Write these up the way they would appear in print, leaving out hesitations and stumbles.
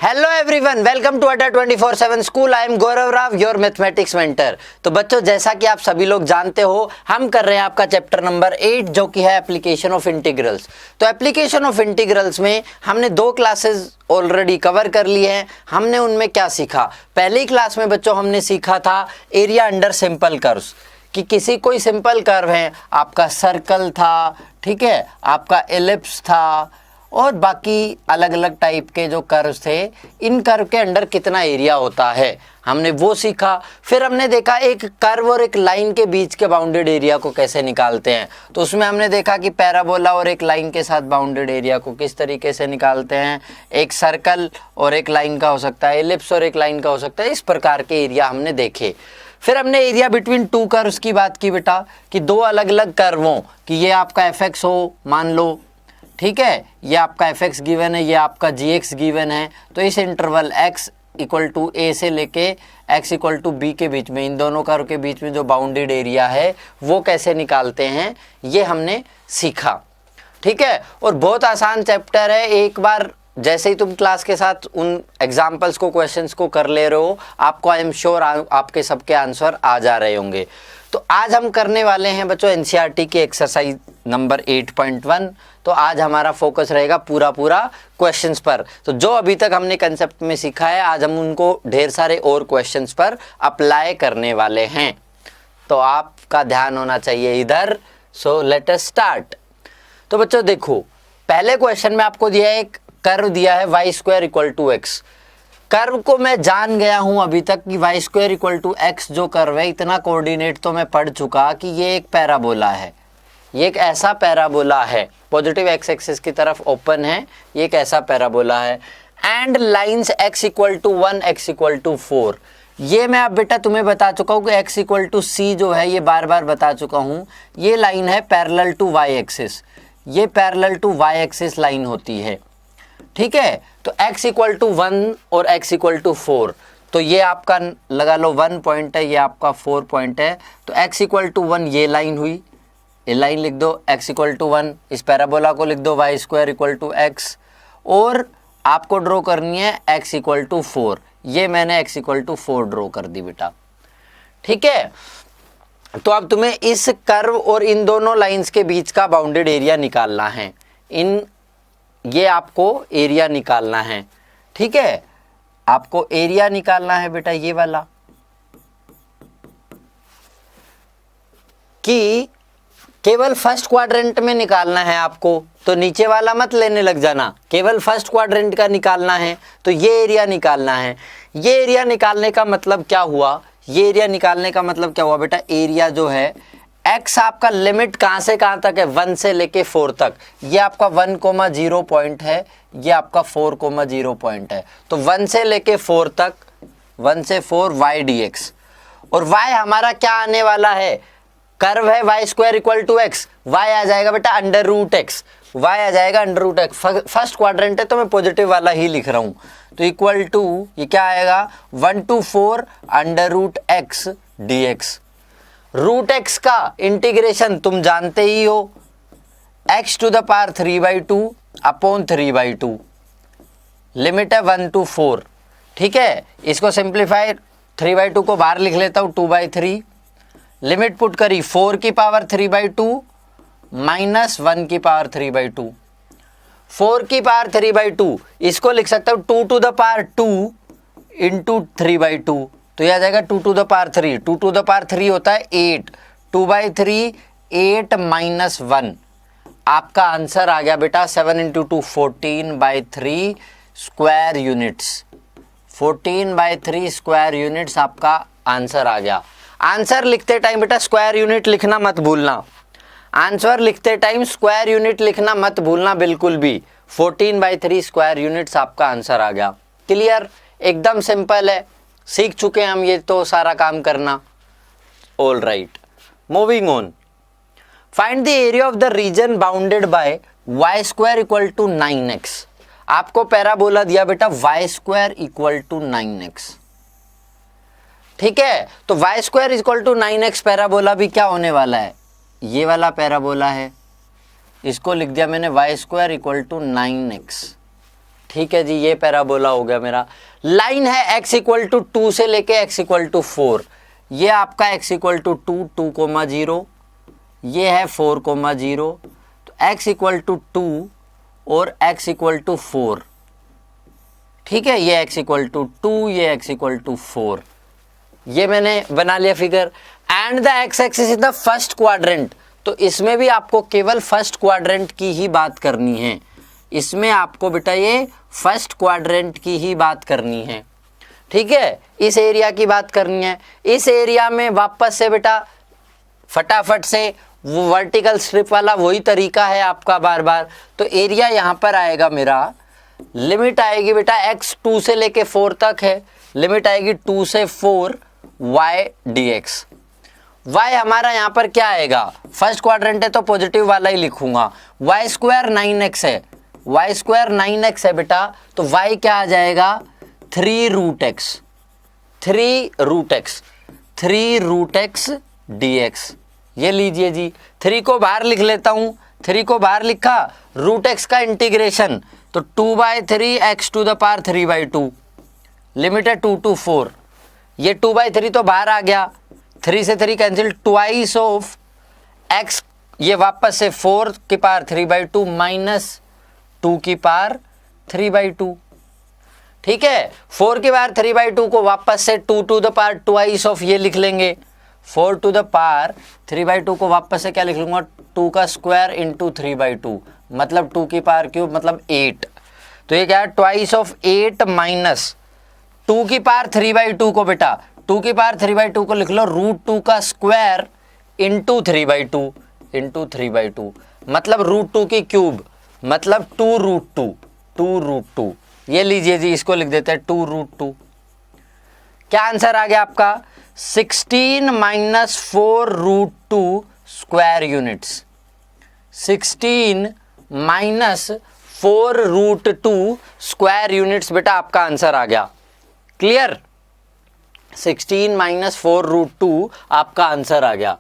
Hello everyone, welcome to अड्डा 24/7 school. I am Gaurav Rao, your mathematics mentor. तो बच्चों, जैसा कि आप सभी लोग जानते हो, हम कर रहे हैं आपका चैप्टर नंबर 8 जो कि है एप्लीकेशन ऑफ इंटीग्रल्स। तो एप्लीकेशन ऑफ इंटीग्रल्स में हमने 2 क्लासेस ऑलरेडी कवर कर ली है। हमने उनमें क्या सीखा? पहली क्लास में बच्चों हमने सीखा था एरिया अंडर सिंपल कर्व्स, कि किसी कोई सिंपल कर्व है, आपका सर्कल था, ठीक है, आपका एलिप्स था और बाकी अलग अलग टाइप के जो कर्व्स थे, इन कर्व के अंडर कितना एरिया होता है, हमने वो सीखा। फिर हमने देखा एक कर्व और एक लाइन के बीच के बाउंडेड एरिया को कैसे निकालते हैं। तो उसमें हमने देखा कि पैराबोला और एक लाइन के साथ बाउंडेड एरिया को किस तरीके से निकालते हैं। एक सर्कल और एक लाइन का हो सकता है, एलिप्स और एक लाइन का हो सकता है, इस प्रकार के एरिया हमने देखे। फिर हमने एरिया बिटवीन 2 कर्व्स की बात की बेटा, कि 2 अलग अलग कर्वों, कि ये आपका एफ हो मान लो, ठीक है, ये आपका एफ एक्स गिवन है, ये आपका जी एक्स गिवन है। तो इस इंटरवल x इक्वल टू ए से लेके x इक्वल टू बी के बीच में, इन दोनों कर्व के बीच में जो बाउंडेड एरिया है वो कैसे निकालते हैं, ये हमने सीखा, ठीक है। और बहुत आसान चैप्टर है। एक बार जैसे ही तुम क्लास के साथ उन एग्जाम्पल्स को, क्वेश्चंस को कर ले रहे हो, आपको आई एम श्योर आपके सबके आंसर आ जा रहे होंगे। तो आज हम करने वाले हैं बच्चों एनसीईआरटी की एक्सरसाइज नंबर 8.1। तो आज हमारा फोकस रहेगा पूरा क्वेश्चंस पर। तो जो अभी तक हमने कंसेप्ट में सीखा है, आज हम उनको ढेर सारे और क्वेश्चंस पर अप्लाई करने वाले हैं। तो आपका ध्यान होना चाहिए इधर। So let us start. तो बच्चों देखो, पहले क्वेश्चन में आपको दिया है, एक कर्व दिया है y² equal to x. Curve को मैं जान गया हूं अभी तक कि y² इक्वल टू एक्स जो कर्व है, इतना कोऑर्डिनेट तो मैं पढ़ चुका कि ये एक पैराबोला है। ये एक ऐसा पैराबोला है, पॉजिटिव एक्स एक्सिस की तरफ ओपन है, ये एक ऐसा पैराबोला है। And lines x equal to 1, x equal to 4। ये मैं अब बेटा तुम्हें बता चुका हूँ कि x इक्वल टू c जो है, ये बार बार बता चुका हूँ, ये लाइन है पैरेलल टू y एक्सिस। ये parallel to y axis line होती है, ठीक है। तो x इक्वल टू 1 और x इक्वल टू 4, तो ये आपका लगा लो 1 पॉइंट है, ये आपका 4 पॉइंट है। तो x इक्वल टू 1 ये लाइन हुई, ये लाइन लिख दो, x इक्वल टू 1। इस पैराबोला को लिख दो y² इक्वल टू एक्स। और आपको ड्रॉ करनी है x इक्वल टू 4। ये मैंने x इक्वल टू 4 ड्रॉ कर दी बेटा, ठीक है। तो अब तुम्हें इस कर्व और इन दोनों लाइंस के बीच का बाउंडेड एरिया निकालना है। ये आपको एरिया निकालना है, ठीक है। आपको एरिया निकालना है बेटा, ये वाला, कि केवल फर्स्ट क्वाड्रेंट में निकालना है आपको। तो नीचे वाला मत लेने लग जाना, केवल फर्स्ट क्वाड्रेंट का निकालना है। तो ये एरिया निकालना है। ये एरिया निकालने का मतलब क्या हुआ? ये एरिया निकालने का मतलब क्या हुआ बेटा? एरिया जो है, x आपका लिमिट कहाँ से कहाँ तक है? 1 से लेके 4 तक। ये आपका 1,0 पॉइंट है, ये आपका 4,0 पॉइंट है। तो 1 से लेके 4 तक, 1 से 4 y dx। और y हमारा क्या आने वाला है? कर्व है y² equal to x, y आ जाएगा बेटा अंडर रूट एक्स, y आ जाएगा under root x. First quadrant है तो मैं पॉजिटिव वाला ही लिख रहा हूँ। तो इक्वल टू ये क्या आएगा? 1 to 4 under root x dx। रूट एक्स का इंटीग्रेशन तुम जानते ही हो, x to the power 3/2 upon 3/2। Limit है 1 to 4, ठीक है। इसको सिंप्लीफाई, 3/2 को बाहर लिख लेता हूँ, 2/3। लिमिट पुट करी 4 की पावर 3/2 माइनस 1 की पावर 3/2। 4 की पावर 3/2 इसको लिख सकता हूँ 2 to the power 2 इंटू 3/2। तो यह आ जाएगा 2 to the power 3। 2 to the power 3 होता है 8, 2/3 8 माइनस 1। आपका आंसर आ गया बेटा 7 into 2 14/3 square units. 14/3 square units आपका आंसर आ गया। आंसर लिखते टाइम बेटा स्क्वायर यूनिट लिखना मत भूलना। आंसर लिखते टाइम स्क्वायर यूनिट लिखना मत भूलना बिल्कुल भी। 14/3 स्क्वायर यूनिट्स आपका आंसर आ गया। क्लियर? एकदम सिंपल है, सीख चुके हैं हम ये तो सारा काम करना। All right, moving on. Find the area of the region bounded by y² equal to 9x। आपको पैराबोला दिया बेटा y² इक्वल टू 9x, ठीक है। तो y² equal to 9x parabola भी क्या होने वाला है? ये वाला पैराबोला है, इसको लिख दिया मैंने y² इक्वल टू 9x। ठीक है जी, ये पैराबोला हो गया मेरा। लाइन है x इक्वल टू 2 से लेके x इक्वल टू 4, ये आपका x इक्वल टू 2,0, ये है 4,0, तो x इक्वल टू 2 और x इक्वल टू 4, ठीक है, ये x इक्वल टू 2, ये x इक्वल टू 4, ये मैंने बना लिया figure. And the x axis is the first quadrant, तो इसमें भी आपको केवल फर्स्ट क्वाड्रेंट की ही बात करनी है, इसमें आपको बेटा ये फर्स्ट क्वाड्रेंट की ही बात करनी है, ठीक है, इस एरिया की बात करनी है। इस एरिया में वापस से बेटा फटाफट से वो वर्टिकल स्ट्रिप वाला वही तरीका है आपका बार बार, तो एरिया यहाँ पर आएगा मेरा, लिमिट आएगी बेटा x 2 से लेके 4 तक है, लिमिट आएगी 2 से 4 y dx। y हमारा यहाँ पर क्या आएगा, फर्स्ट क्वाड्रेंट है तो पॉजिटिव वाला ही लिखूंगा, y स्क्वायर 9x है, y स्क्वायर 9x है बेटा, तो y क्या आ जाएगा 3 रूट एक्स dx। ये लीजिए जी, 3 को बाहर लिख लेता हूं, 3 को बाहर लिखा, रूट एक्स का इंटीग्रेशन, तो 2/3 x to the power 3/2, limit है 2 to 4, ये 2/3 तो बाहर आ गया, 3 से 3 कैंसिल, ट्वाइस ऑफ x, ये वापस से 4 की पावर 3/2 माइनस 2 की पावर 3/2, ठीक है, 4 की पावर 3/2 को वापस से 2 to the power twice of ये लिख लेंगे, 4 to the पावर 3/2 को वापस से क्या लिख लूंगा, 2 का स्क्वायर इंटू 3/2, मतलब 2 की पावर क्यूब मतलब 8, तो ये क्या है ट्वाइस ऑफ 8 माइनस 2 की पावर 3/2 को बेटा 2 की पावर 3/2 को लिख लो √2 का स्क्वायर इंटू 3/2, मतलब √2 की क्यूब, मतलब 2√2, ये लीजिए जी, इसको लिख देते हैं 2√2। क्या आंसर आ गया आपका, 16 minus 4√2 square units, 16 minus 4√2 square units बेटा आपका आंसर आ गया। क्लियर, 16 माइनस 4√2 आपका आंसर आ गया।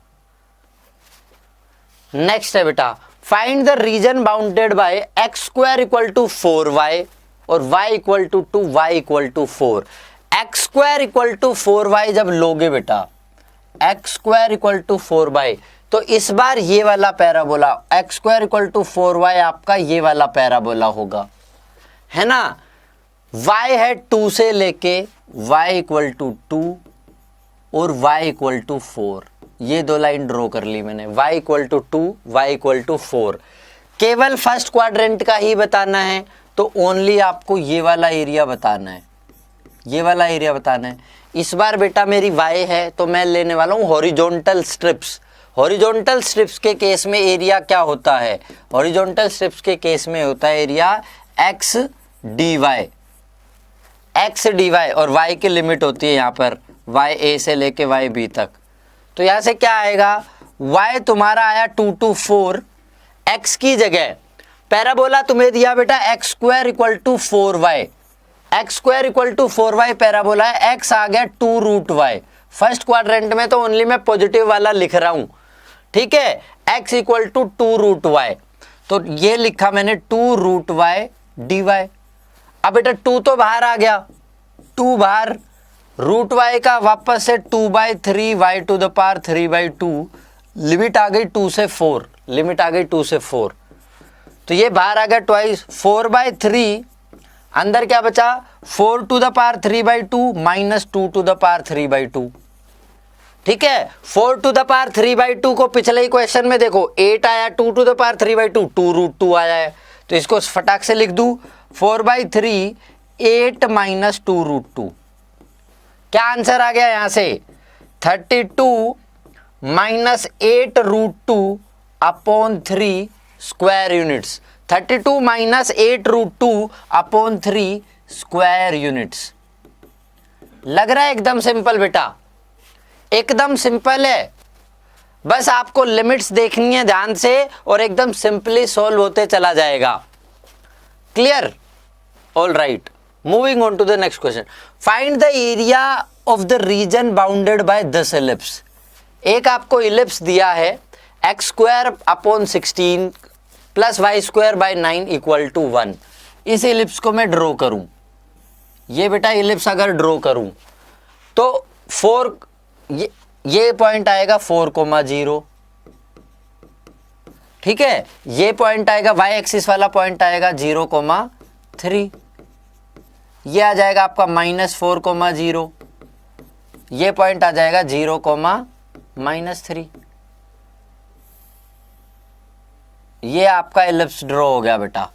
नेक्स्ट है बेटा, find the region bounded by x square equal to 4y और y equal to 2, y equal to 4। x square equal to 4y जब लोगे बेटा, x square equal to 4y, तो इस बार ये वाला parabola x square equal to 4y आपका ये वाला पैराबोला होगा, है ना। y है 2 से लेके y इक्वल टू 2 और y इक्वल टू 4, ये दो लाइन ड्रॉ कर ली मैंने, y equal to 2, y equal to 4। केवल फर्स्ट क्वाड्रेंट का ही बताना है, तो ओनली आपको ये वाला एरिया बताना है, ये वाला एरिया बताना है। इस बार बेटा मेरी y है तो मैं लेने वाला हूँ हॉरिजॉन्टल स्ट्रिप्स। हॉरिजॉन्टल स्ट्रिप्स के केस में एरिया क्या होता है, हॉरिजॉन्टल स्ट्रिप्स के केस में होता है एरिया x dy और y की लिमिट होती है यहाँ पर y a से लेके y b तक। तो यहाँ से क्या आएगा, y तुम्हारा आया 2 to 4, x की जगह पैराबोला तुम्हें दिया बेटा x square equal to 4y, x square equal to 4y parabola है, x आ गया 2√y। फर्स्ट क्वाड्रेंट में तो ओनली मैं पॉजिटिव वाला लिख रहा हूं, ठीक है, x इक्वल टू 2√y, तो ये लिखा मैंने 2√y dy। अब बेटा 2 तो बाहर आ गया, 2 बाहर, √y का वापस से 2/3 y to the power 3/2, limit आ गई 2 से 4, लिमिट आ गई 2 से 4, तो ये बाहर आ गया ट्वाइस 4/3, अंदर क्या बचा 4 to the power 3/2 minus 2 to the power 3/2, ठीक है। 4 टू द पावर 3/2 को पिछले ही क्वेश्चन में देखो 8 आया, 2 टू द पावर 3/2 2√2 आया है, तो इसको फटाक से लिख दूं 4/3 8 माइनस 2√2। क्या आंसर आ गया यहां से 32 minus 8√2 upon 3 square units, 32 minus 8√2 upon 3 square units. लग रहा है एकदम सिंपल बेटा, एकदम सिंपल है, बस आपको लिमिट्स देखनी है ध्यान से और एकदम सिंपली सॉल्व होते चला जाएगा। Clear, all right, moving on to the next question. Find the area of the region bounded by this ellipse. एक आपको इलिप्स दिया है x square upon 16 plus y square by 9 equal to 1। इस ellipse को मैं ड्रॉ करूं, ये बेटा इलिप्स अगर ड्रॉ करूं तो 4 ये पॉइंट आएगा 4,0, ठीक है। ये पॉइंट आएगा y एक्सिस वाला पॉइंट आएगा 0,3, ये आ जाएगा आपका -4,0, ये पॉइंट आ जाएगा 0,-3। ये आपका इलिप्स ड्रॉ हो गया बेटा,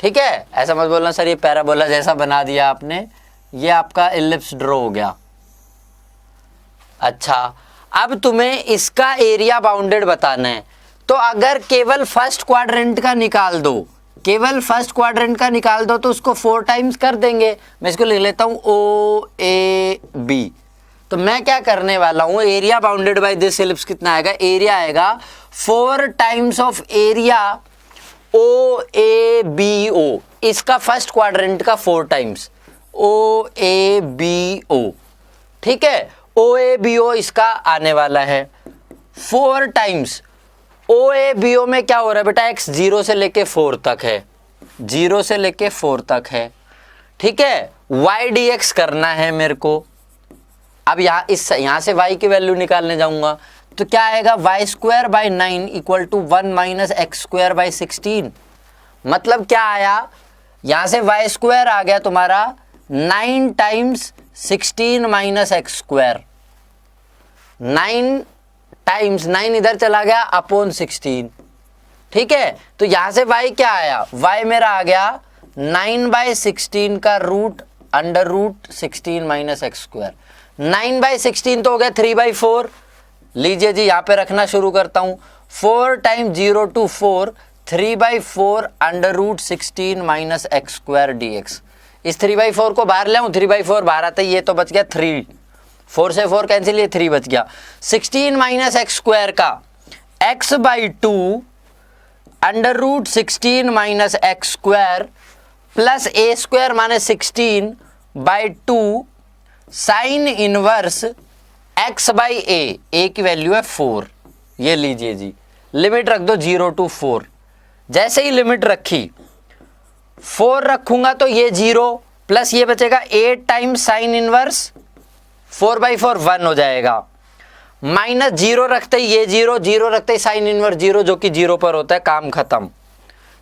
ठीक है। ऐसा मत बोलना सर ये पैराबोला जैसा बना दिया आपने, ये आपका इलिप्स ड्रॉ हो गया। अच्छा, अब तुम्हें इसका एरिया बाउंडेड बताना है, तो अगर केवल फर्स्ट क्वाड्रेंट का निकाल दो, केवल फर्स्ट क्वाड्रेंट का निकाल दो तो उसको 4 टाइम्स कर देंगे। मैं इसको लिख लेता हूं OAB। तो मैं क्या करने वाला हूं, area bounded by this ellipse कितना आएगा, एरिया आएगा 4 टाइम्स ऑफ एरिया OABO, इसका फर्स्ट क्वाड्रेंट का 4 टाइम्स OABO, ठीक है। OABO इसका आने वाला है 4 टाइम्स। OABO में क्या हो रहा है बेटा, x 0 से लेके 4 तक है, 0 से लेके 4 तक है, ठीक है। y dx करना है मेरे को। अब यहां से y की वैल्यू निकालने जाऊंगा तो क्या आएगा, y²/9 इक्वल टू 1 - x²/16। मतलब क्या आया, यहां से y² आ गया तुम्हारा 9 टाइम्स 16 - x², 9 टाइम्स 9 इधर चला गया अपॉन 16, ठीक है। तो यहां से y क्या आया, y मेरा आ गया 9/16 का रूट √16 - x²। 9/16 तो हो गया 3/4। लीजिए जी, यहां पे रखना शुरू करता हूं, 4 टाइम्स 0 to 4, 3/4 √16 - x² dx। इस 3/4 को बाहर ले आऊं, 3/4 बाहर आता है, ये तो बच गया 3, 4 से 4 कैंसिल, ये 3 बच गया। 16 - x² का x/2 √16 - x² प्लस a² माने 16/2 साइन इनवर्स x/a, a की वैल्यू है 4। ये लीजिए जी, लिमिट रख दो 0 to 4। जैसे ही लिमिट रखी 4 रखूंगा तो ये 0 प्लस ये बचेगा 8 टाइम्स साइन इनवर्स 4/4 1 हो जाएगा, माइनस 0 रखते ही ये 0, 0 रखते ही साइन इनवर्स 0 जो कि 0 पर होता है, काम खत्म,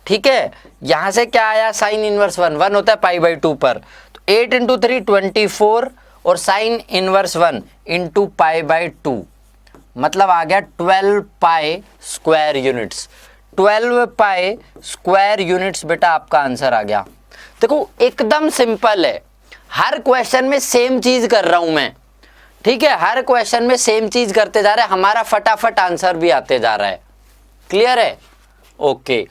ठीक है। यहां से क्या आया, साइन इनवर्स 1 होता है π/2 पर, तो 8 × 3 24 और साइन इनवर्स 1 × π/2 मतलब आ गया 12 पाई स्क्वायर यूनिट्स। 12 पाई स्क्वायर यूनिट्स बेटा आपका आंसर आ गया। देखो एकदम सिंपल है, हर क्वेश्चन में सेम चीज कर रहा हूं मैं, ठीक है। हर क्वेश्चन में सेम चीज करते जा रहे हैं, हमारा फटाफट आंसर भी आते जा रहा है। क्लियर है, okay.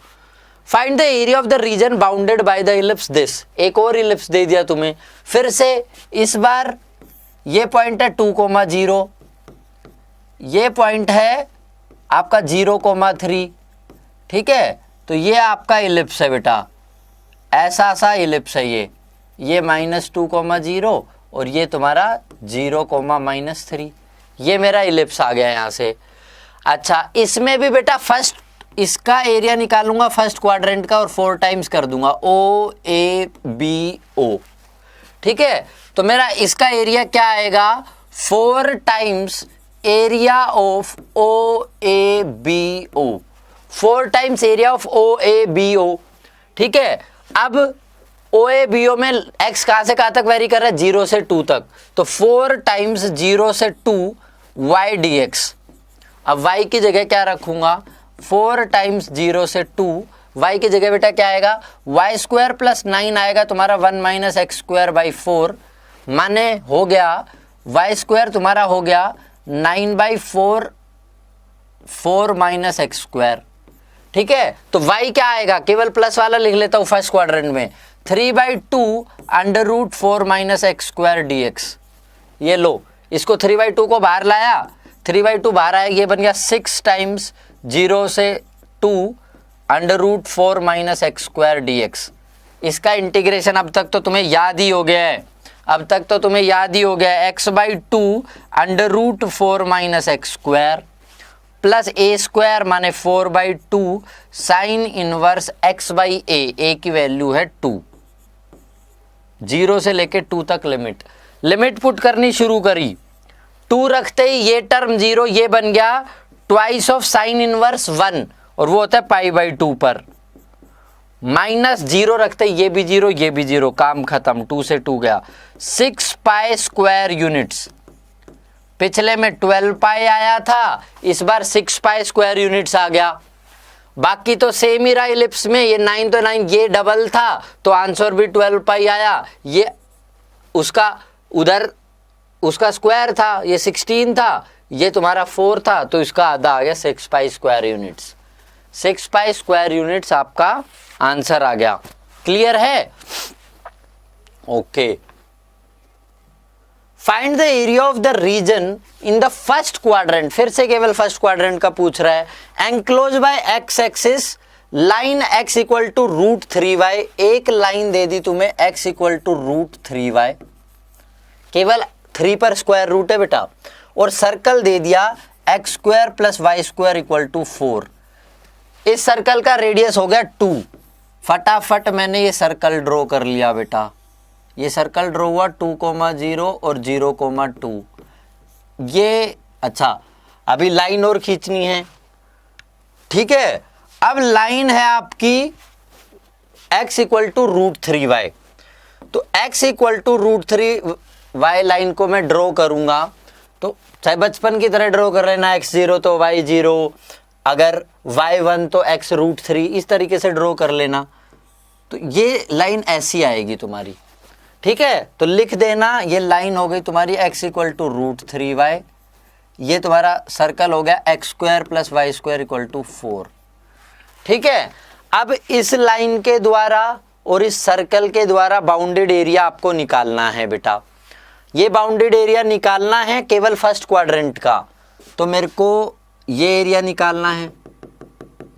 Find the area of the region bounded by the ellipse this. एक और इलिप्स दे दिया तुम्हें, फिर से इस बार ये पॉइंट है 2,0, ये पॉइंट है आपका 0,3, ठीक है। तो ये आपका इलिप्स है बेटा, ऐसा सा इलिप्स है ये -2,0 और ये तुम्हारा 0,-3, ये मेरा इलिप्स आ गया यहाँ से। अच्छा, इसमें भी बेटा फर्स्ट इसका एरिया निकालूंगा फर्स्ट क्वाड्रेंट का और 4 टाइम्स कर दूंगा OABO, ठीक है। तो मेरा इसका एरिया क्या आएगा, 4 times area of OABO, 4 times area of OABO, ठीक है। अब OABO में x कहां से कहां तक वेरी कर रहा है, 0 से 2 तक, तो 4 टाइम्स 0 से 2 y dx। अब y की जगह क्या रखूंगा, 4 टाइम्स 0 से 2, y की जगह बेटा क्या आएगा, y² + 9 आएगा तुम्हारा 1 - x²/4, माने हो गया y² तुम्हारा हो गया 9/4 4 - x², ठीक है। तो y क्या आएगा, केवल प्लस वाला लिख लेता हूं फर्स्ट क्वाड्रेंट में, 3/2 √4 - x² dx। ये लो, इसको 3/2 को बाहर लाया, 3/2 बाहर आया, ये बन गया 6 टाइम्स 0 से 2 √4 - x² dx। इसका इंटीग्रेशन अब तक तो तुम्हें याद ही हो गया है, अब तक तो तुम्हें याद ही हो गया है, x/2 √4 - x² प्लस a² माने 4/2 साइन इनवर्स x/a, a की वैल्यू है 2, 0 से लेके 2 तक लिमिट पुट करनी शुरू करी, 2 रखते ही ये टर्म 0, ये बन गया ट्वाइस ऑफ साइन इनवर्स 1 और वो होता है पाई बाई 2 पर, माइनस 0 रखते ही ये भी 0, ये भी 0, काम खत्म, 2 से 2 गया, 6 पाई स्क्वायर यूनिट्स। पिछले में 12 पाई आया था, इस बार 6 पाई स्क्वायर यूनिट्स आ गया। बाकी तो सेम ही रहा इलिप्स में, ये 9 तो 9, ये डबल था तो आंसर भी 12 पाई आया, ये उसका उधर उसका स्क्वायर था, ये 16 था, ये तुम्हारा 4 था तो इसका आधा आ गया 6 pi square units. 6 pi square units आपका आंसर आ गया। क्लियर है? Okay. Find the area of the region in the first quadrant, फिर से केवल फर्स्ट क्वाड्रेंट का पूछ रहा है। Enclose by x axis line x equal to √3y, एक लाइन दे दी तुम्हें x इक्वल टू √3y, केवल 3 पर स्क्वायर रूट है बेटा, और सर्कल दे दिया x square plus y square equal to 4। इस सर्कल का रेडियस हो गया 2। फटाफट मैंने ये सर्कल ड्रॉ कर लिया बेटा, ये सर्कल ड्रॉ हुआ 2,0 और 0,2। ये अच्छा, अभी लाइन और खींचनी है, ठीक है। अब लाइन है आपकी x इक्वल टू √3y, तो x equal to √3y line को मैं ड्रॉ करूंगा, तो चाहे बचपन की तरह ड्रॉ कर लेना, x0 तो y0, अगर y1 तो x √3, इस तरीके से ड्रॉ कर लेना, तो ये लाइन ऐसी आएगी तुम्हारी, ठीक है। तो लिख देना, ये लाइन हो गई तुम्हारी x इक्वल टू √3y, ये तुम्हारा सर्कल हो गया x square plus y square equal to 4, ठीक है। अब इस लाइन के द्वारा और इस सर्कल के द्वारा बाउंडेड एरिया आपको निकालना है बेटा। ये बाउंडेड एरिया निकालना है केवल फर्स्ट क्वाड्रेंट का, तो मेरे को ये एरिया निकालना है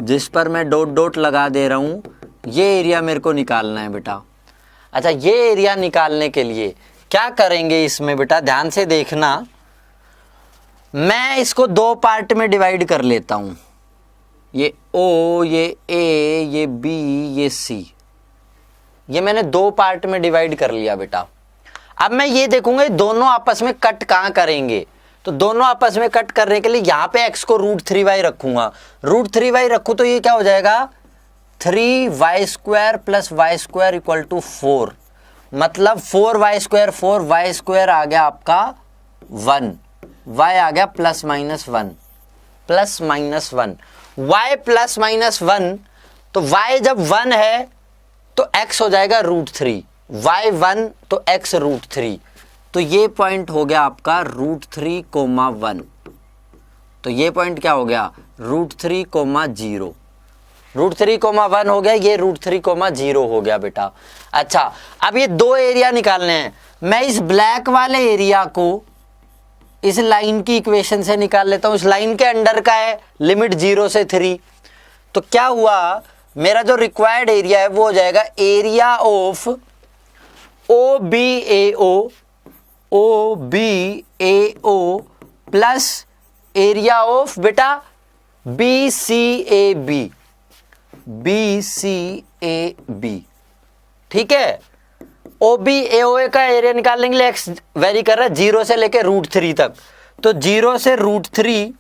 जिस पर मैं डॉट डॉट लगा दे रहा हूं, ये एरिया मेरे को निकालना है बेटा। अच्छा, ये एरिया निकालने के लिए क्या करेंगे इसमें बेटा, ध्यान से देखना, मैं इसको 2 पार्ट में डिवाइड कर लेता हूं, ये O, ये A, ये B, ये C, ये मैंने 2 पार्ट में डिवाइड कर लिया बेटा। अब मैं ये देखूंगा दोनों आपस में कट कहां करेंगे, तो दोनों आपस में कट करने के लिए यहां पे x को √3y रखूंगा, √3y रखूं तो ये क्या हो जाएगा 3y square plus y square equal to 4, मतलब 4y स्क्वायर 4y स्क्वायर आ गया आपका 1, y आ गया +-1 +-1, y +-1, तो y जब 1 है तो x हो जाएगा √3, y 1 तो x √3, तो ये पॉइंट हो गया आपका √3,1, तो ये पॉइंट क्या हो गया √3,0, √3,1 हो गया, ये √3,0 हो गया बेटा। अच्छा, अब ये 2 एरिया निकालने हैं, मैं इस ब्लैक वाले एरिया को इस लाइन की इक्वेशन से निकाल लेता हूं, इस लाइन के अंडर का है, लिमिट 0 से 3, तो क्या हुआ मेरा जो रिक्वायर्ड एरिया है वो हो जाएगा area of OBAO plus area of बेटा BCAB, ठीक है। OBAO का एरिया निकालने के लिए x वेरी कर रहा है 0 से लेकर √3 तक, तो 0 से √3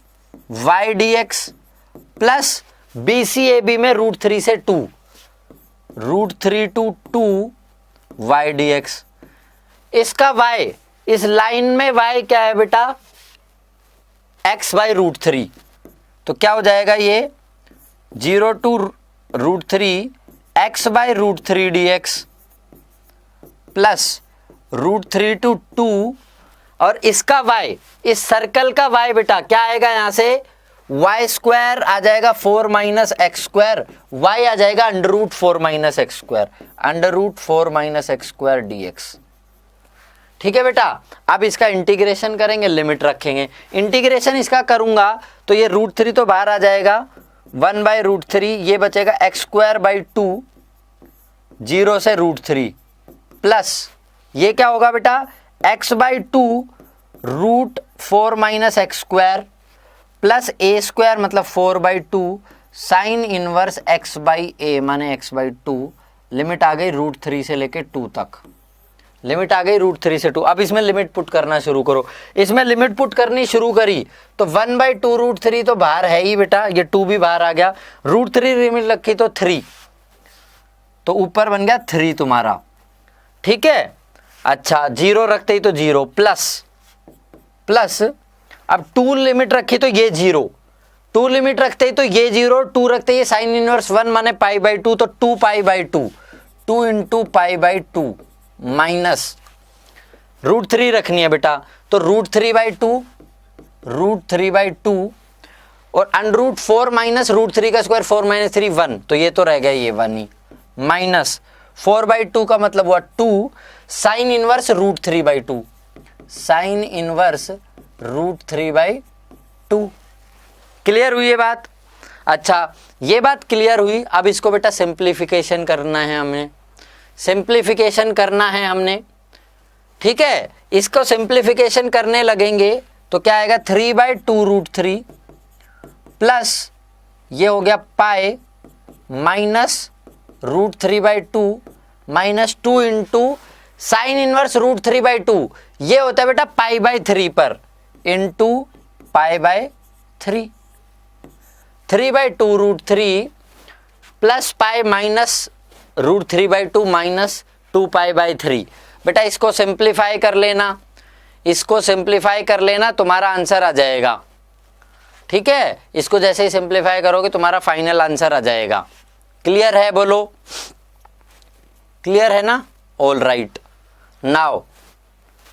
y dx प्लस BCAB में √3 से 2, √3 to 2 y dx। इसका y, इस लाइन में y क्या है बेटा x बाई √3, तो क्या हो जाएगा ये 0 to √3 x by √3 dx plus √3 to 2, और इसका y, इस सर्कल का y बेटा क्या आएगा यहां से y स्क्वायर आ जाएगा 4 - x स्क्वायर, y आ जाएगा √4 - x square, √4 - x square dx, ठीक है बेटा। अब इसका इंटीग्रेशन करेंगे, लिमिट रखेंगे, इंटीग्रेशन इसका करूंगा तो ये √3 तो बाहर आ जाएगा, 1/√3, ये बचेगा x स्क्वायर बाई 2, 0 से √3 प्लस ये क्या होगा बेटा x by 2 √4 - x square plus a square मतलब 4/2 sine inverse x by a माने x बाई 2, लिमिट आ गई √3 से लेके 2 तक, लिमिट आ गई √3 से 2। अब इसमें लिमिट पुट करना शुरू करो। इसमें लिमिट पुट करनी शुरू करी तो 1/2 √3 तो बाहर है ही बेटा, ये 2 भी बाहर आ गया, √3 लिमिट रखी तो 3, तो ऊपर बन गया 3 तुम्हारा, ठीक है। अच्छा 0 रखते ही तो 0 प्लस अब 2 लिमिट रखी तो ये 0, 2 लिमिट रखते ही तो ये 0, 2 रखते ही साइन इनवर्स 1 माने π/2, तो 2π/2, 2 इंटू π/2 माइनस √3 रखनी है बेटा, तो √3/2 और √4 माइनस √3 का स्क्वायर 4 - 3 1, तो ये तो रह गया ये 1 ही, माइनस 4/2 का मतलब हुआ 2 sine inverse √3/2, sign inverse √3/2। Clear हुई ये बात? अच्छा ये बात क्लियर हुई। अब इसको बेटा सिंप्लीफिकेशन करना है हमें, सिंप्लीफिकेशन करना है हमने, ठीक है। इसको सिंप्लीफिकेशन करने लगेंगे तो क्या आएगा 3/2 √3 प्लस ये हो गया pi minus √3/2 minus 2 into sine inverse √3/2, ये होता है बेटा π/3 पर into π/3, 3/2 √3 plus pi minus √3/2 minus 2π/3। बेटा इसको सिंप्लीफाई कर लेना, इसको सिंप्लीफाई कर लेना, तुम्हारा आंसर आ जाएगा, ठीक है। इसको जैसे ही सिंप्लीफाई करोगे तुम्हारा फाइनल आंसर आ जाएगा। क्लियर है? बोलो क्लियर है ना? All right, now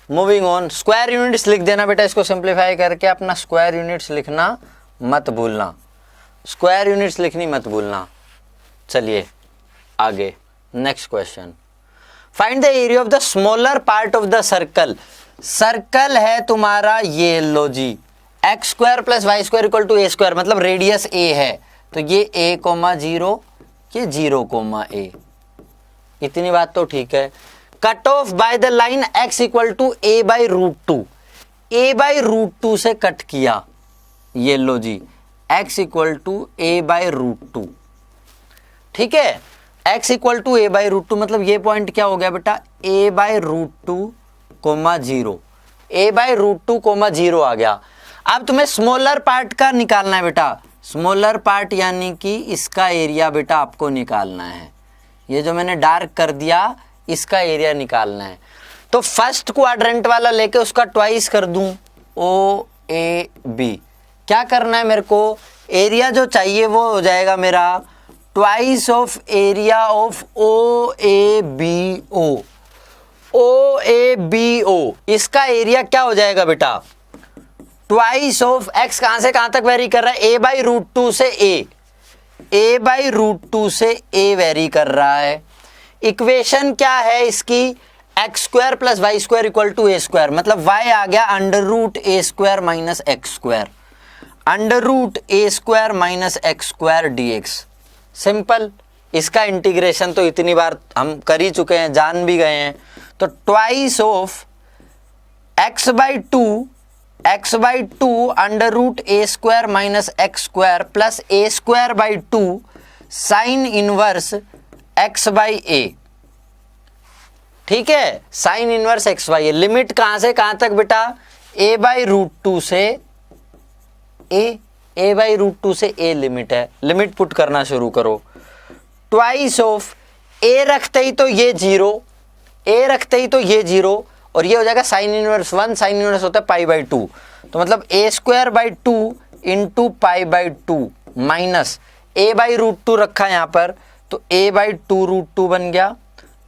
moving on. Square units लिख देना बेटा, इसको सिंप्लीफाई करके अपना स्क्वायर यूनिट्स लिखना मत भूलना, स्क्वायर यूनिट्स लिखनी मत भूलना। चलिए आगे next question, find the area of the smaller part of the circle. Circle है तुम्हारा ये लो जी, x² + y² = a², मतलब रेडियस a है, तो ये a, 0, ये 0, a, इतनी बात तो ठीक है। Cut off by the line x = a/√2, a/√2 से कट किया, ये लो जी x = a/√2, ठीक है। x = a/√2 मतलब ये पॉइंट क्या हो गया बेटा a/√2, 0, a/√2, 0 आ गया। अब तुम्हें स्मॉलर पार्ट का निकालना है बेटा, स्मॉलर पार्ट यानी कि इसका एरिया बेटा आपको निकालना है, ये जो मैंने डार्क कर दिया इसका एरिया निकालना है। तो फर्स्ट क्वाड्रेंट वाला लेके उसका ट्वाइस कर दूं, OAB। क्या करना है मेरे को, एरिया जो चाहिए वो हो जाएगा मेरा twice of area of OABO, OABO इसका एरिया क्या हो जाएगा बेटा ट्वाइस ऑफ x, कहां से कहां तक वेरी कर रहा है, a/√2 से a/√2 से a वेरी कर रहा है। इक्वेशन क्या है इसकी, x² + y² = a², मतलब y आ गया √a² - x², √a² - x² dx। Simple, इसका इंटीग्रेशन तो इतनी बार हम कर ही चुके हैं, जान भी गए हैं। तो twice of x/2 √a² - x² plus a²/2 sine inverse x/a, ठीक है, साइन इनवर्स x/a। लिमिट कहां से कहां तक बेटा, a/√2 से a/√2 से a लिमिट है। लिमिट पुट करना शुरू करो, ट्वाइस ऑफ a रखते ही तो ये 0, a रखते ही तो ये 0, और ये हो जाएगा साइन इनवर्स 1, साइन इनवर्स होता है π/2, तो मतलब a²/2 इंटू π/2 माइनस a/√2 रखा यहाँ पर, तो a/2√2 बन गया,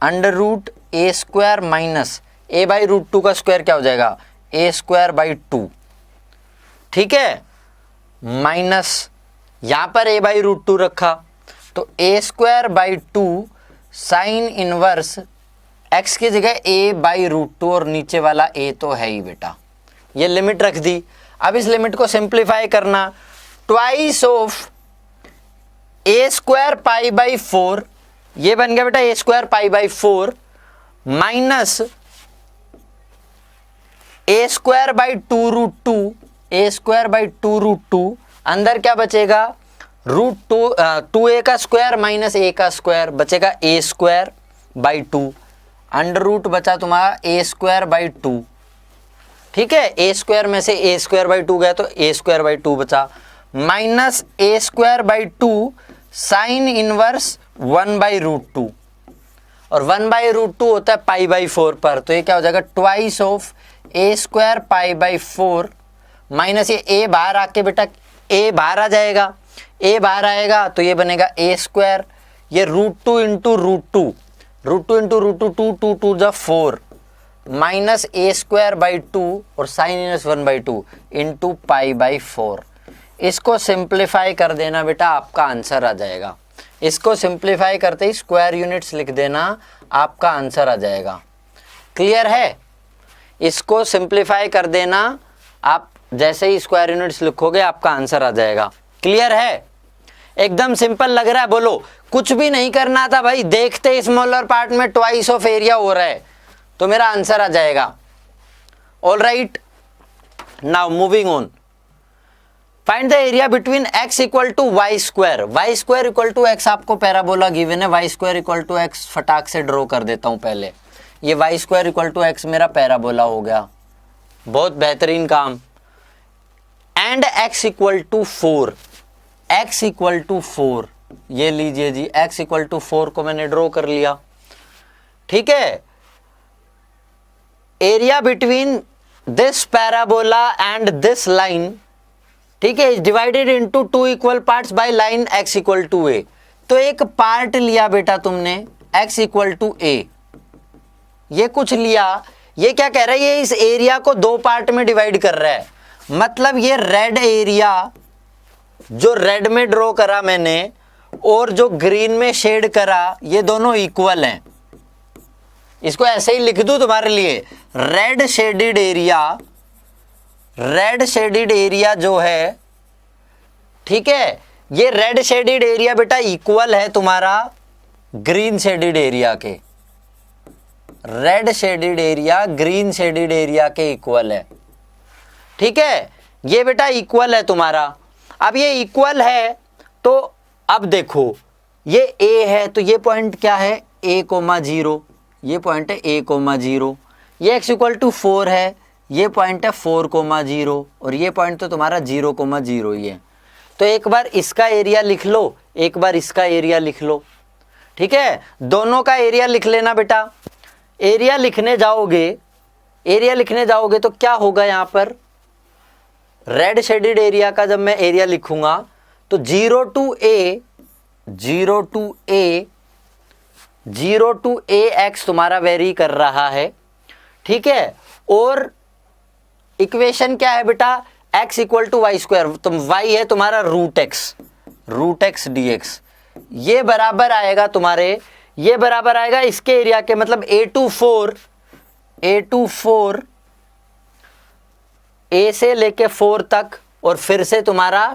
√a² माइनस a/√2 का स्क्वायर क्या हो जाएगा a²/2, ठीक है, माइनस यहाँ पर a/√2 रखा, तो a²/2 साइन इनवर्स x की जगह a/√2 और नीचे वाला a तो है ही बेटा, ये लिमिट रख दी। अब इस लिमिट को सिंप्लीफाई करना, ट्वाइस ऑफ a² π/4, ये बन गया बेटा a² π/4 माइनस a²/2√2, a²/2√2, अंदर क्या बचेगा √2a का स्क्वायर माइनस a का स्क्वायर, बचेगा a²/2, अंडर रूट बचा तुम्हारा ए स्क्वायर बाई 2, ठीक है, ए स्क्वायर में से ए स्क्वायर बाई 2 गया तो ए स्क्वायर बाई 2 बचा, minus a square by 2 sine inverse 1 by root 2, और 1 बाई रूट 2 होता है पाई बाई 4 पर, तो ये क्या हो जाएगा twice of A square pi by 4, minus ये ए बाहर आके बेटा ए बाहर आ जाएगा, ए बाहर आएगा तो ये बनेगा ए स्क्वायर, ये root 2 into root 2, root 2 into root 2, 2 2 2 जा 4, माइनस ए स्क्वायर बाई 2 और sign inverse 1 by 2 into pi by 4। इसको सिंप्लीफाई कर देना बेटा, आपका आंसर आ जाएगा। इसको सिंप्लीफाई करते ही स्क्वायर यूनिट्स लिख देना, आपका आंसर आ जाएगा। क्लियर है? इसको सिंप्लीफाई कर देना, आप जैसे ही स्क्वायर यूनिट्स लिखोगे आपका आंसर आ जाएगा। क्लियर है? एकदम सिंपल लग रहा है? बोलो, कुछ भी नहीं करना था भाई, देखते स्मॉलर पार्ट में ट्वाइस ऑफ एरिया हो रहा है तो मेरा आंसर आ जाएगा। All right, now moving on, find the area between x equal to y square. Y square equal to x आपको पैराबोला गिवन है, y square equal to x फटाक से ड्रॉ कर देता हूं पहले। ये y square equal to x मेरा पैराबोला हो गया, बहुत बेहतरीन काम। And x equal to 4, x equal to 4, ये लीजिए जी, x इक्वल टू 4 को मैंने ड्रॉ कर लिया, ठीक है। Area between this parabola and this line, ठीक है, divided into 2 equal parts by line x equal to a। तो एक पार्ट लिया बेटा तुमने x इक्वल टू a, ये कुछ लिया, ये क्या कह रहा है, ये इस एरिया को 2 पार्ट में डिवाइड कर रहा है। मतलब ये रेड एरिया जो रेड में ड्रॉ करा मैंने और जो ग्रीन में शेड करा, ये दोनों इक्वल हैं। इसको ऐसे ही लिख दूं तुम्हारे लिए, red shaded area, red shaded area जो है, ठीक है, ये रेड शेडेड एरिया बेटा इक्वल है तुम्हारा ग्रीन शेडेड एरिया के। Red shaded area green shaded area के इक्वल है, ठीक है, ये बेटा इक्वल है तुम्हारा। अब ये इक्वल है तो अब देखो, ये a है तो ये पॉइंट क्या है, a,0, ये पॉइंट है a,0, ये x इक्वल टू 4 है, ये पॉइंट है 4,0 और ये पॉइंट तो तुम्हारा 0,0 ही है। तो एक बार इसका एरिया लिख लो, एक बार इसका एरिया लिख लो, ठीक है, दोनों का एरिया लिख लेना बेटा। एरिया लिखने जाओगे, एरिया लिखने जाओगे तो क्या होगा, यहाँ पर रेड शेडेड एरिया का जब मैं एरिया लिखूंगा तो 0 टू a x तुम्हारा वेरी कर रहा है, ठीक है। और इक्वेशन क्या है बेटा, x equal to y square, तो y है तुम्हारा रूट एक्स dx, ये बराबर आएगा तुम्हारे, ये बराबर आएगा इसके एरिया के, मतलब a टू 4 a से लेके 4 तक और फिर से तुम्हारा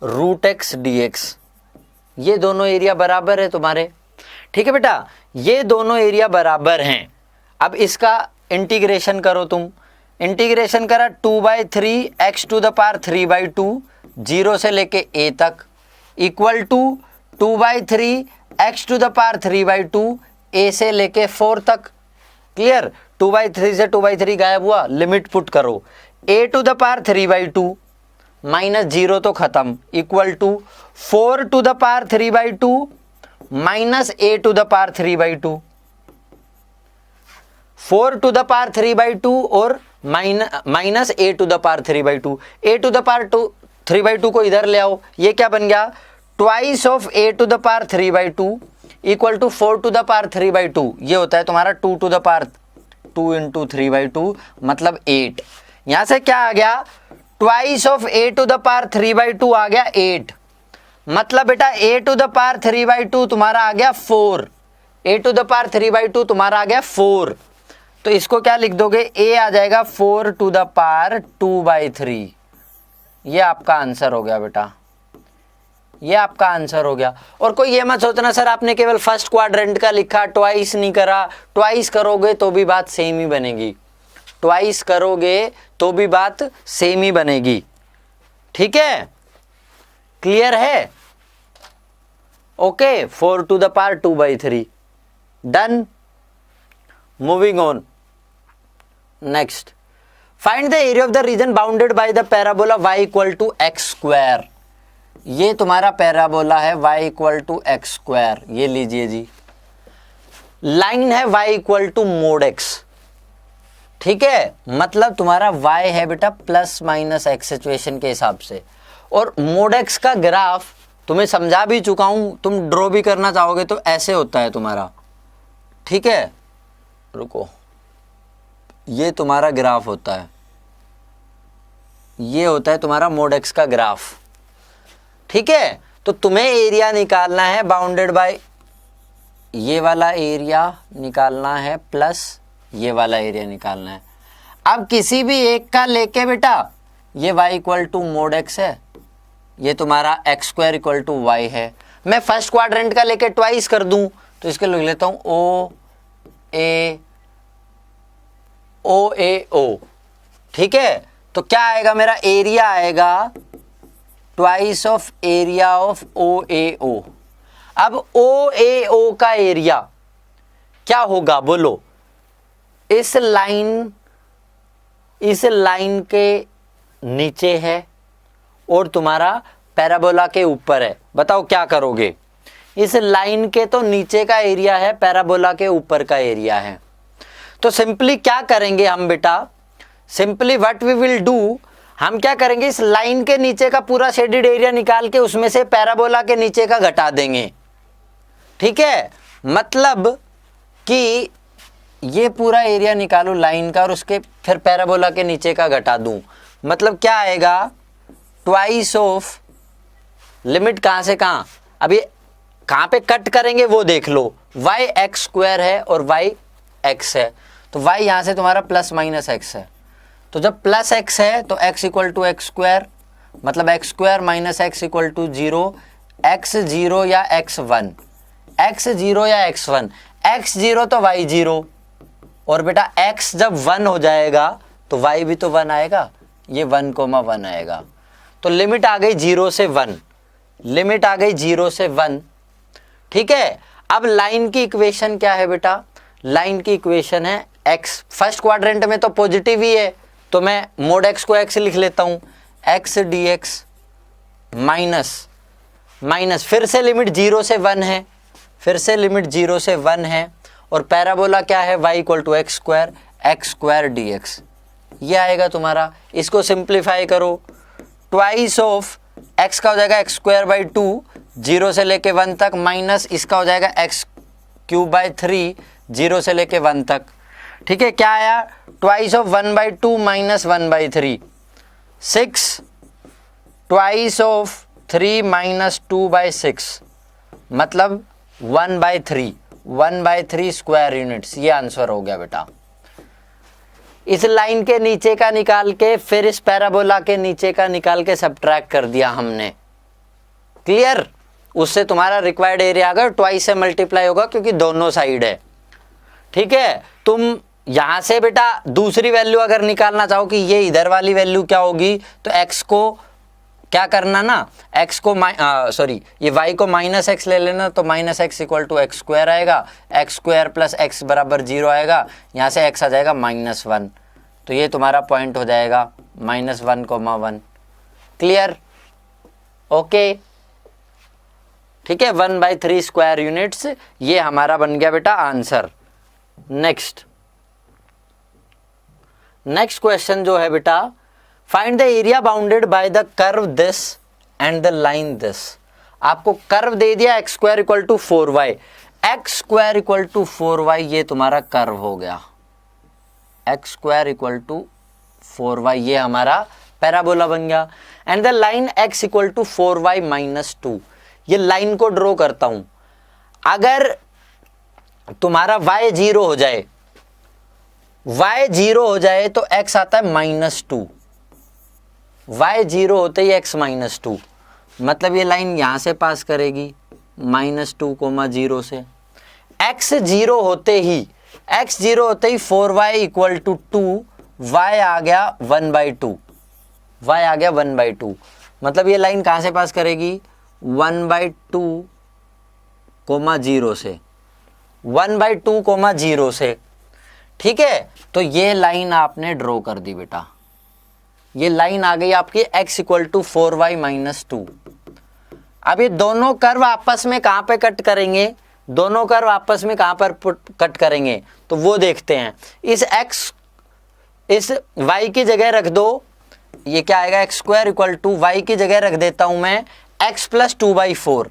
रूट एक्स dx, ये दोनों एरिया बराबर है तुम्हारे, ठीक है बेटा, ये दोनों एरिया बराबर हैं। अब इसका इंटीग्रेशन करो तुम, इंटीग्रेशन करा 2/3 x टू द पावर 3/2, 0 से लेके a तक, equal to 2/3 x to the power 3/2, a से लेके 4 तक। क्लियर? 2/3 से 2/3 गायब हुआ, लिमिट पुट करो, a to the power 3/2 minus 0 तो खत्म, equal to 4 to the power 3/2 minus a to the power 3/2, 4 to the power 3/2 और minus a to the power 3/2, a to the power 3/2 को इधर ले आओ, ये क्या बन गया, twice of a to the power 3/2 equal to 4 to the power 3/2, ये होता है तुम्हारा 2 टू द पावर 2 इंटू 3/2 मतलब 8। यहां से क्या आ गया, twice of a to the power 3/2 आ गया 8, मतलब बेटा a टू द पावर 3/2 तुम्हारा आ गया 4, a टू द पावर 3/2 तुम्हारा आ गया 4, तो इसको क्या लिख दोगे, a आ जाएगा 4 टू द पावर 2/3, ये आपका आंसर हो गया बेटा, ये आपका आंसर हो गया। और कोई ये मत सोचना सर आपने केवल फर्स्ट क्वाड्रेंट का लिखा, ट्वाइस नहीं करा, ट्वाइस करोगे तो भी बात सेम ही बनेगी, ट्वाइस करोगे तो भी बात सेम ही बनेगी, ठीक है, क्लियर है? Okay, 4 to the power 2/3 done. Moving on, next, find the area of the region bounded by the parabola y equal to x square. ये तुम्हारा पैराबोला है y equal to x square, ये लीजिए जी। लाइन है y equal to mod x, ठीक है, मतलब तुम्हारा y है बेटा प्लस माइनस एक्स सिचुएशन के हिसाब से। और मोड x का ग्राफ तुम्हें समझा भी चुका हूं, तुम ड्रॉ भी करना चाहोगे तो ऐसे होता है तुम्हारा, ठीक है, रुको, ये तुम्हारा ग्राफ होता है, ये होता है तुम्हारा मोड x का ग्राफ, ठीक है। तो तुम्हें एरिया निकालना है बाउंडेड बाय, ये वाला एरिया निकालना है प्लस ये वाला एरिया निकालना है। अब किसी भी एक का लेके बेटा, ये y equal to mod x है, ये तुम्हारा x square equal to y है। मैं फर्स्ट क्वाड्रेंट का लेके ट्वाइस कर दूं तो इसके लिख लेता हूं ओ ए ओ, ठीक है। तो क्या आएगा, मेरा एरिया आएगा twice of area of O A O. अब ओ ए ओ का एरिया क्या होगा बोलो, इस लाइन के नीचे है और तुम्हारा पैराबोला के ऊपर है। बताओ क्या करोगे, इस लाइन के तो नीचे का एरिया है, पैराबोला के ऊपर का एरिया है। तो सिंपली क्या करेंगे हम बेटा, simply what we will do, हम क्या करेंगे, इस लाइन के नीचे का पूरा शेडेड एरिया निकाल के उसमें से पैराबोला के नीचे का घटा देंगे, ठीक है। मतलब कि ये पूरा एरिया निकालू लाइन का और उसके फिर पैराबोला के नीचे का घटा दूं, मतलब क्या आएगा, ट्वाइस ऑफ, लिमिट कहां से कहां, अब ये कहां पे कट करेंगे वो देख लो, y एक्स स्क्वायर है और y x है, तो y यहां से तुम्हारा प्लस माइनस x है। तो जब प्लस x है तो x equal to x square, मतलब x square minus x equal to 0, x0 या x1, x0 या x1, x0 तो y0, और बेटा x जब 1 हो जाएगा तो y भी तो 1 आएगा, ये 1,1 आएगा। तो लिमिट आ गई 0 से 1, लिमिट आ गई 0 से 1, ठीक है। अब लाइन की इक्वेशन क्या है बेटा, लाइन की इक्वेशन है x, फर्स्ट क्वाड्रेंट में तो पॉजिटिव ही है तो मैं मोड x को x लिख लेता हूं, x dx माइनस माइनस, फिर से लिमिट 0 से 1 है, फिर से लिमिट 0 से 1 है, और पैराबोला क्या है, y equal to x square dx, ये आएगा तुम्हारा। इसको सिंप्लीफाई करो, ट्वाइस ऑफ x का हो जाएगा एक्स स्क्वायर बाई 2, 0 से लेके 1 तक, माइनस इसका हो जाएगा एक्स क्यूब बाई 3, 0 से लेके 1 तक, ठीक है। क्या आया, twice of 1/2 minus 1/3, 6, twice of 3 minus 2/6, मतलब 1/3 स्क्वायर यूनिट्स, ये आंसर हो गया बेटा। इस लाइन के नीचे का निकाल के फिर इस पैराबोला के नीचे का निकाल के सब्ट्रैक्ट कर दिया हमने, क्लियर। उससे तुम्हारा रिक्वायर्ड एरिया अगर ट्वाइस से मल्टीप्लाई होगा क्योंकि दोनों साइड है, ठीक है। तुम यहां से बेटा दूसरी वैल्यू अगर निकालना चाहो कि ये इधर वाली वैल्यू क्या होगी, तो x को क्या करना ना, x को ये y को माइनस एक्स ले लेना, तो minus x equal to x square आएगा, एक्स स्क्वायर प्लस एक्स बराबर 0 आएगा, यहाँ से x आ जाएगा -1, तो ये तुम्हारा पॉइंट हो जाएगा -1,1, क्लियर, ओके, ठीक है। 1/3 स्क्वायर यूनिट्स, ये हमारा बन गया बेटा आंसर। नेक्स्ट क्वेश्चन जो है बेटा, find the area bounded by the curve this and the line this. आपको कर्व दे दिया x square equal to 4y, x square equal to 4y, ये तुम्हारा कर्व हो गया, x square equal to 4y, ये हमारा पैराबोला बन गया। And the line x equal to 4y minus 2, ये लाइन को ड्रॉ करता हूं। अगर तुम्हारा y 0 हो जाए, y 0 हो जाए तो x आता है -2, y 0 होते ही x -2, मतलब ये लाइन यहां से पास करेगी -2,0 से। x 0 होते ही 4y इक्वल टू 2, y आ गया 1/2, y आ गया 1/2, मतलब ये लाइन कहां से पास करेगी, 1/2,0 से, 1/2,0 से। ठीक है, तो ये लाइन आपने ड्रॉ कर दी बेटा, ये लाइन आ गई आपकी x equal to 4y minus 2। अब ये दोनों कर्व आपस में कहां पे कट करेंगे, दोनों कर्व आपस में कहां पर कट करेंगे, तो वो देखते हैं। इस y की जगह रख दो, ये क्या आएगा x square equal to y की जगह रख देता हूं मैं x प्लस 2/4,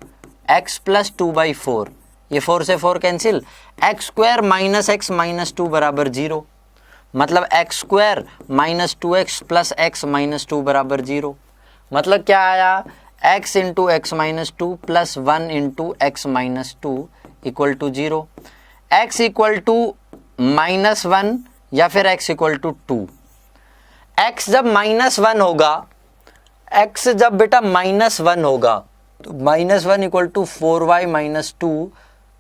x प्लस 2/4, ये 4 से 4 cancel, x square minus x minus 2 बराबर 0, मतलब x square minus 2x plus x minus 2 बराबर 0। मतलब क्या आया, x into x minus 2 plus 1 into x minus 2 equal to 0। x equal to minus 1 या फिर x इक्वल टू 2। x जब minus 1 होगा, x जब बेटा माइनस 1 होगा तो minus 1 equal to 4y minus 2,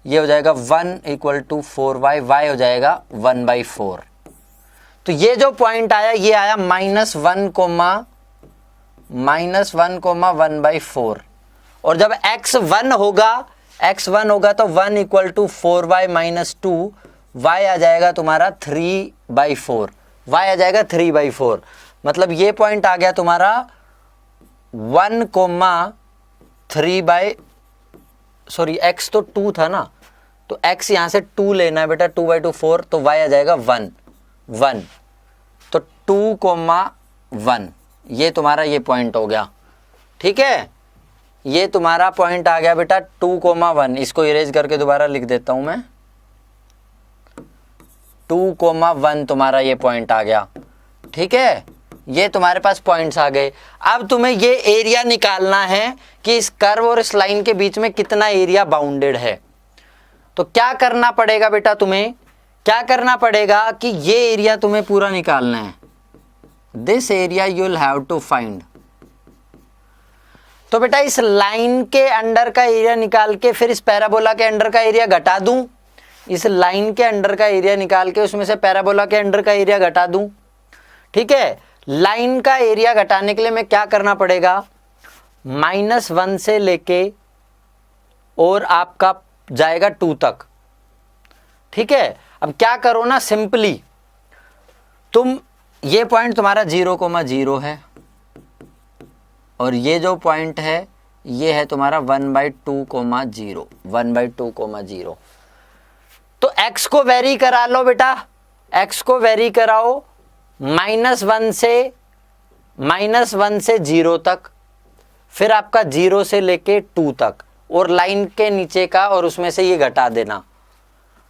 ये हो जाएगा 1 इक्वल टू 4y, y हो जाएगा 1/4। तो ये जो पॉइंट आया ये आया -1 कोमा 1/4। और जब x 1 होगा तो 1 equal to 4y minus 2, y आ जाएगा तुम्हारा 3/4, y आ जाएगा 3/4। मतलब ये पॉइंट आ गया तुम्हारा 1 कोमा 3 x तो 2 था ना, तो x यहां से 2 लेना है बेटा, 2/2 4, तो y आ जाएगा 1, तो 2,1, ये तुम्हारा ये पॉइंट हो गया। ठीक है, ये तुम्हारा पॉइंट आ गया बेटा 2,1। इसको इरेज करके दोबारा लिख देता हूं मैं, 2,1 तुम्हारा ये पॉइंट आ गया। ठीक है, ये तुम्हारे पास पॉइंट्स आ गए। अब तुम्हें ये एरिया निकालना है कि इस कर्व और इस लाइन के बीच में कितना एरिया बाउंडेड है। तो क्या करना पड़ेगा बेटा, तुम्हें क्या करना पड़ेगा कि ये एरिया तुम्हें पूरा निकालना है। This area you will have to find. तो बेटा इस लाइन के अंडर का एरिया निकाल के फिर इस पैराबोला के अंडर का एरिया घटा दूं, इस लाइन के अंडर का एरिया निकाल के उसमें से पैराबोला के अंडर का एरिया घटा दूं। ठीक है, लाइन का एरिया घटाने के लिए मैं क्या करना पड़ेगा, -1 से लेके और आपका जाएगा 2 तक। ठीक है, अब क्या करो ना, सिंपली तुम ये पॉइंट तुम्हारा 0,0 है और ये जो पॉइंट है ये है तुम्हारा 1/2,0, 1/2,0। तो x को वेरी करा लो बेटा, x को वेरी कराओ -1 से 0 तक, फिर आपका 0 से लेके 2 तक, और लाइन के नीचे का और उसमें से ये घटा देना।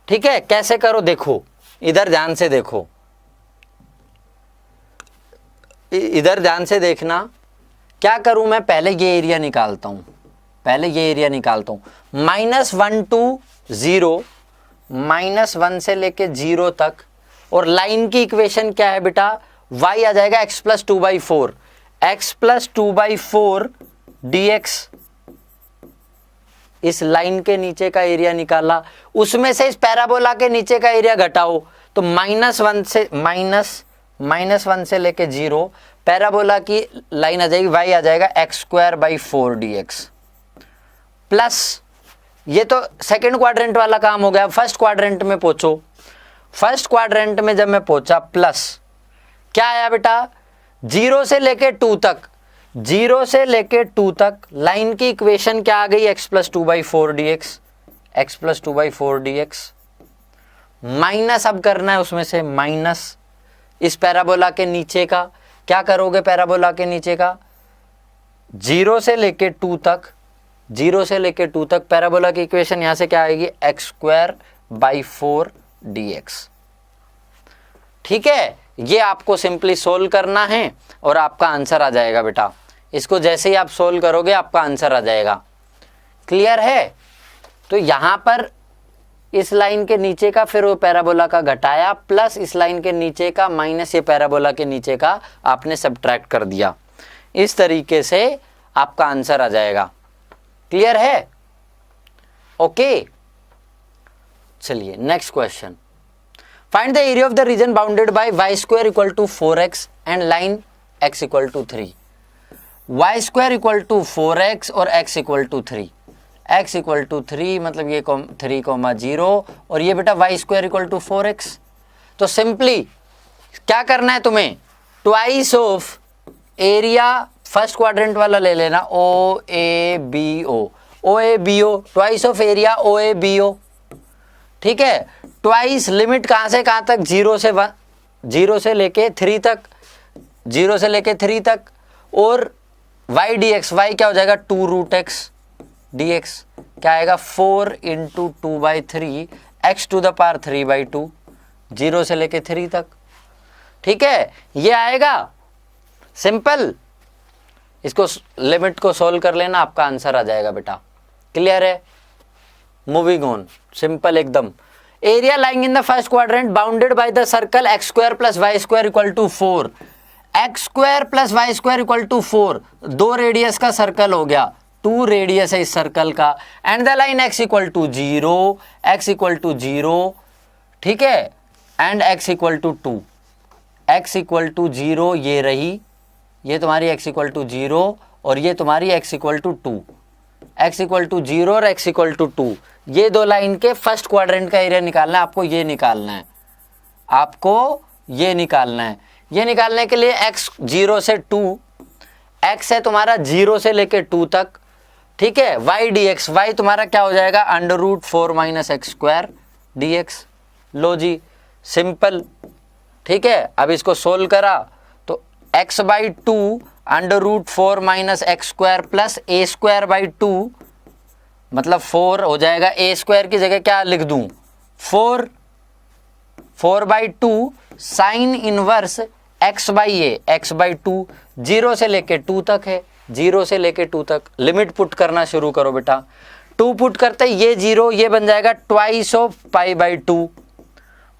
ठीक है, कैसे करो देखो, इधर ध्यान से देखो, इधर ध्यान से देखना। क्या करूं मैं, पहले ये एरिया निकालता हूं, -1 to 0, -1 से लेके 0 तक, और लाइन की इक्वेशन क्या है बेटा, y आ जाएगा x plus 2/4, x plus 2/4 dx। इस लाइन के नीचे का एरिया निकाला, उसमें से इस पैराबोला के नीचे का एरिया घटाओ, तो -1 से लेके 0, पैराबोला की लाइन आ जाएगी, y आ जाएगा x²/4 dx, प्लस ये तो सेकंड क्वाड्रेंट वाला काम हो गया। फर्स्ट क्वाड्रेंट में पहुंचो, फर्स्ट क्वाड्रेंट में जब मैं पहुंचा, प्लस क्या आया बेटा, 0 से लेके 2 तक, 0 से लेके 2 तक लाइन की इक्वेशन क्या आ गई, x plus 2/4 dx, x plus 2/4 dx, minus अब करना है उसमें से माइनस इस पैराबोला के नीचे का। क्या करोगे, पैराबोला के नीचे का 0 से लेके 2 तक, 0 से लेके 2 तक पैराबोला की इक्वेशन यहां से क्या आएगी, x²/4 dx। ठीक है, ये आपको सिंपली सोल्व करना है और आपका आंसर आ जाएगा बेटा। इसको जैसे ही आप सोल्व करोगे आपका आंसर आ जाएगा। क्लियर है, तो यहां पर इस लाइन के नीचे का फिर वो पैराबोला का घटाया, प्लस इस लाइन के नीचे का माइनस ये पैराबोला के नीचे का आपने सब्ट्रैक्ट कर दिया। इस तरीके से आपका आंसर आ जाएगा। क्लियर है, ओके। चलिए next question, find the area of the region bounded by y² equal to 4x and line x equal to 3। y² equal to 4x और x equal to 3, x equal to 3 मतलब ये 3,0 और ये बेटा y² equal to 4x। तो simply क्या करना है तुम्हें, twice of area, first quadrant वाला ले लेना, O A B O, O A B O, twice of area O A B O, ठीक है। ट्वाइस लिमिट कहां से कहां तक, 0 से 1, 0 से लेके 3 तक, 0 से लेके 3 तक, और y dx, y क्या हो जाएगा 2 रूट एक्स, dx क्या आएगा 4 into 2/3 x to the power 3/2, 0 से लेके 3 तक, ठीक है। ये आएगा सिंपल, इसको लिमिट को सोल्व कर लेना, आपका आंसर आ जाएगा बेटा। क्लियर है, मूविंग ऑन, सिंपल एकदम। Area lying in the first quadrant bounded by the circle x square plus y square equal to 4, x square plus y square equal to 4, 2 radius का circle हो गया, 2 radius है इस circle का, and the line x equal to 0, x equal to 0, ठीक है, and x equal to 2, x equal to 0 ये रही, ये तुम्हारी x इक्वल टू 0 और ये तुम्हारी x equal to 2, x equal to 0 और x इक्वल टू 2, ये दो लाइन के फर्स्ट क्वाड्रेंट का एरिया निकालना है आपको, ये निकालना है आपको, ये निकालना है। ये निकालने के लिए x 0 से 2, x है तुम्हारा 0 से लेके 2 तक, ठीक है, y dx, y तुम्हारा क्या हो जाएगा √4 माइनस एक्स स्क्वायर dx, लो जी सिंपल, ठीक है। अब इसको सोल्व करा तो x/2 √4 minus x square plus a square by 2, मतलब 4 हो जाएगा, a स्क्वायर की जगह क्या लिख दूं 4/2 साइन इनवर्स x/2, 0 से लेके 2 तक है, 0 से लेके 2 तक, लिमिट पुट करना शुरू करो बेटा। 2 पुट करते ये 0, ये बन जाएगा ट्वाइस ऑफ π/2,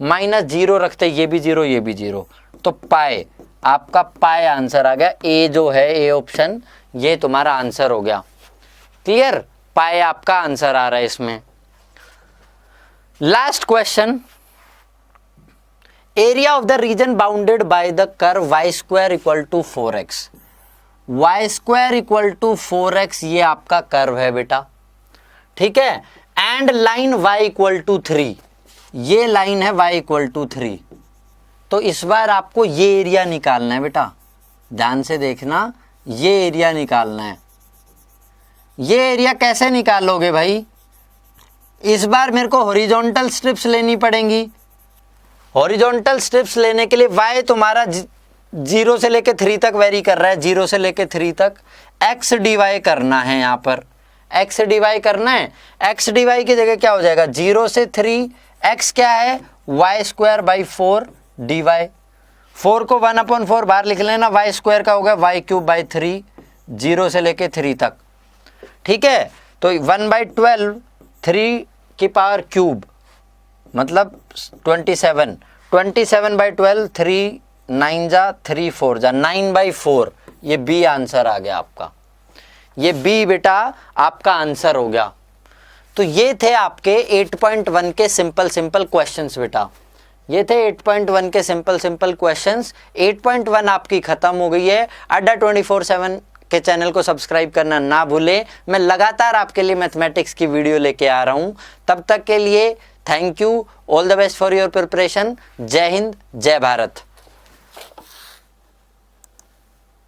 माइनस 0 रखते ये भी 0, ये भी 0, तो पाए, आपका पाए आंसर आ गया। ए जो है, ए ऑप्शन, ये तुम्हारा आंसर हो गया। क्लियर, पाए आपका आंसर आ रहा है इसमें। Last question, area of the region bounded by the curve y square equal to 4x, y square equal to 4x, ये आपका कर्व है बेटा, ठीक है, and line y equal to 3, ये लाइन है y इक्वल टू 3। तो इस बार आपको ये एरिया निकालना है बेटा, ध्यान से देखना, ये एरिया निकालना है। ये एरिया कैसे निकालोगे भाई, इस बार मेरे को हॉरिजॉन्टल स्ट्रिप्स लेनी पड़ेंगी। हॉरिजॉन्टल स्ट्रिप्स लेने के लिए y तुम्हारा 0 से लेके 3 तक वेरी कर रहा है, 0 से लेके 3 तक, x dy करना है, यहाँ पर x dy करना है। x dy की जगह क्या हो जाएगा 0 से 3, x क्या है y स्क्वायर बाई 4 dy, 4 को 1/4 बाहर लिख लेना, y स्क्वायर का होगा y³/3, 0 से लेके 3 तक, ठीक है। तो 1/12, 3 की पावर क्यूब मतलब 27, 27/12, 3 9 जा 3 4 जा 9/4, ये बी आंसर आ गया आपका, ये बी बेटा आपका आंसर हो गया। तो ये थे आपके 8.1 के सिंपल क्वेश्चंस बेटा, ये थे 8.1 के सिंपल क्वेश्चंस। 8.1 आपकी खत्म हो गई है। अड्डा 24/7 के चैनल को सब्सक्राइब करना ना भूलें। मैं लगातार आपके लिए मैथमेटिक्स की वीडियो लेके आ रहा हूँ। तब तक के लिए thank you, all the best for your preparation. जय हिंद, जय भारत।